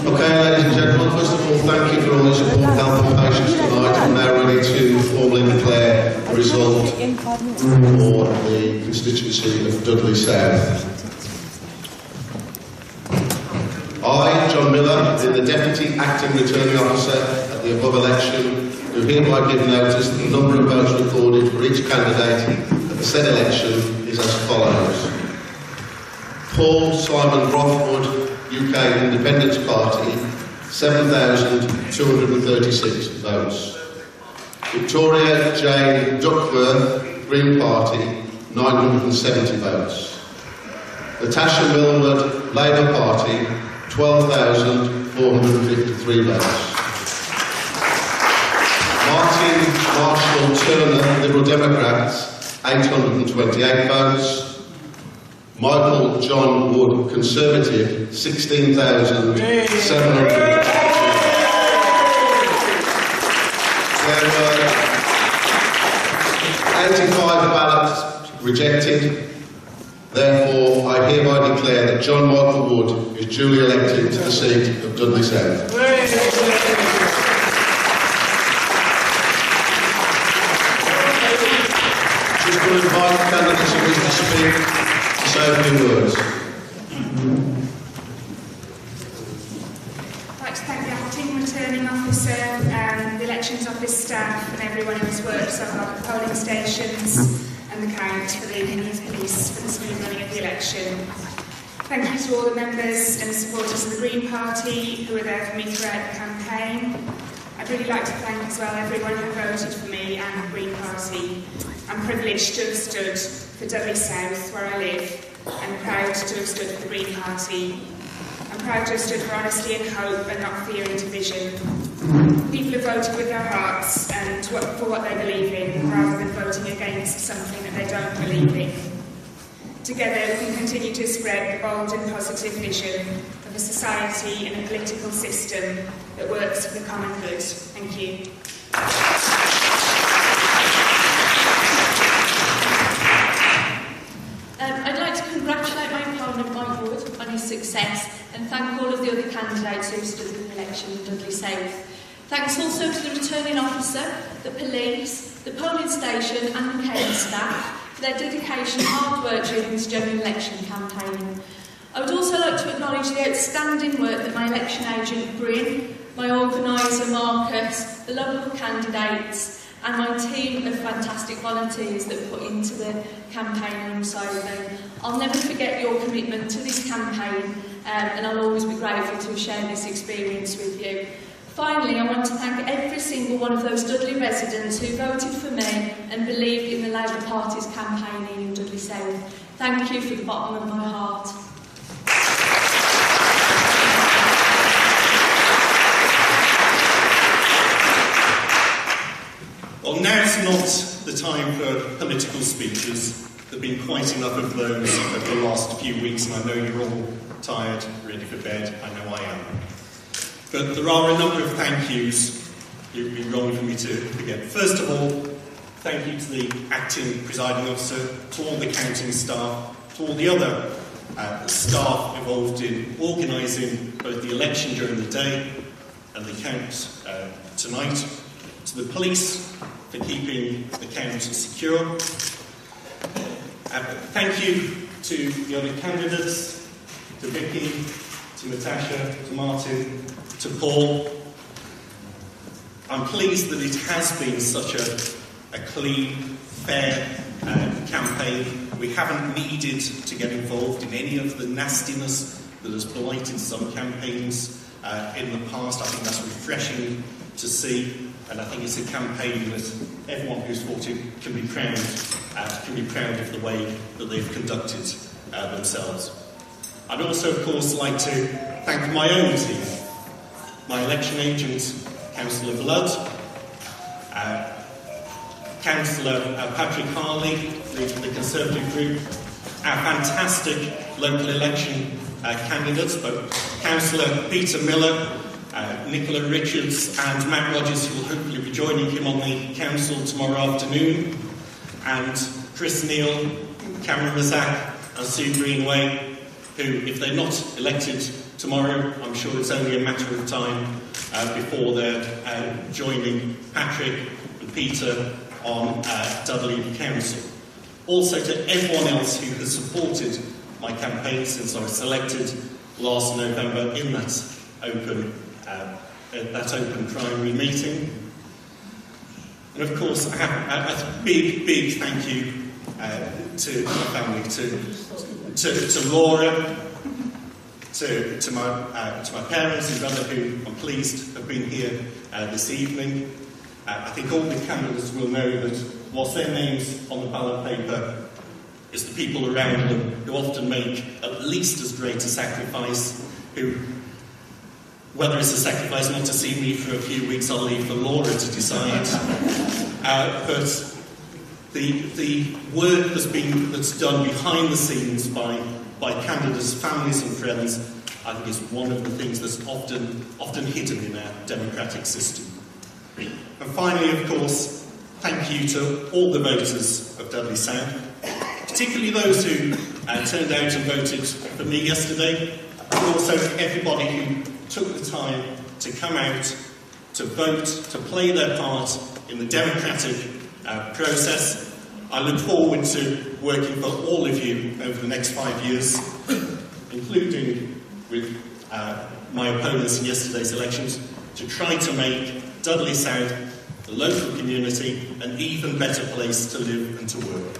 Okay, ladies and gentlemen, first of all, thank you for all your support, help and patience tonight. I'm now ready to formally declare the result for the constituency of Dudley South. I, John Miller, being the Deputy Acting Returning Officer at the above election, do hereby give notice that the number of votes recorded for each candidate at the said election is as follows. Paul Simon Rothwood, UK Independence Party, 7,236 votes. Victoria Jane Duckworth, Green Party, 970 votes. Natasha Millward, Labour Party, 12,453 votes. Martin Marshall Turner, Liberal Democrats, 828 votes. Michael John Wood, Conservative, 16,700. There were 85 ballots rejected. Therefore, I hereby declare that John Michael Wood is duly elected to the seat of Dudley South. Just to invite the candidates who wish to speak. So many words. I'd like to thank the Acting Returning Officer, the Elections Office staff and everyone who has worked so hard at the polling stations and the count for the police for the smooth running of the election. Thank you to all the members and supporters of the Green Party who were there for me throughout the campaign. I'd really like to thank as well everyone who voted for me and the Green Party. I'm privileged to have stood for Dudley South, where I live, and proud to have stood for the Green Party. I'm proud to have stood for honesty and hope and not fear and division. People have voted with their hearts and for what they believe in, rather than voting against something that they don't believe in. Together we can continue to spread the bold and positive vision of a society and a political system that works for the common good. Thank you. I'd like to congratulate my opponent, Mike Wood, on his success and thank all of the other candidates who stood in the election in Dudley South. Thanks also to the returning officer, the police, the polling station and the county staff for their dedication and hard work during this general election campaign. I would also like to acknowledge the outstanding work that my election agent Bryn, my organiser Marcus, the local candidates and my team of fantastic volunteers that put into the campaign alongside them. I'll never forget your commitment to this campaign and I'll always be grateful to have shared this experience with you. Finally, I want to thank every single one of those Dudley residents who voted for me and believed in the Labour Party's campaigning in Dudley South. Thank you from the bottom of my heart. Well, now's not the time for political speeches. There have been quite enough of those over the last few weeks, and I know you're all tired, ready for bed. I know I am. But there are a number of thank yous it would be wrong for me to forget. First of all, thank you to the acting presiding officer, to all the counting staff, to all the other staff involved in organising both the election during the day and the count tonight, to the police for keeping the count secure. Thank you to the other candidates, to Vicky, to Natasha, to Martin, to Paul. I'm pleased that it has been such a clean, fair campaign. We haven't needed to get involved in any of the nastiness that has blighted some campaigns in the past. I think that's refreshing to see, and I think it's a campaign that everyone who's fought it can be proud of the way that they've conducted themselves. I'd also, of course, like to thank my own team, my election agent, Councillor Blood, Councillor Patrick Harley, leading the Conservative group, our fantastic local election candidates, both Councillor Peter Miller, Nicola Richards and Matt Rogers, who will hopefully be joining him on the council tomorrow afternoon, and Chris Neal, Cameron Razak and Sue Greenway, who, if they're not elected to tomorrow. I'm sure it's only a matter of time before they're joining Patrick and Peter on Dudley Council. Also to everyone else who has supported my campaign since I was selected last November in that open primary meeting. And of course, I have a big thank you to my family, to Laura, to my parents and brother, who I'm pleased have been here this evening. I think all the candidates will know that whilst their names on the ballot paper is the people around them who often make at least as great a sacrifice, who, whether it's a sacrifice not to see me for a few weeks, I'll leave for Laura to decide. But the work that's done behind the scenes by candidates, families and friends, I think is one of the things that's often hidden in our democratic system. And finally, of course, thank you to all the voters of Dudley South, particularly those who turned out and voted for me yesterday, and also everybody who took the time to come out, to vote, to play their part in the democratic process. I look forward to working for all of you over the next 5 years, including with my opponents in yesterday's elections, to try to make Dudley South, the local community, an even better place to live and to work.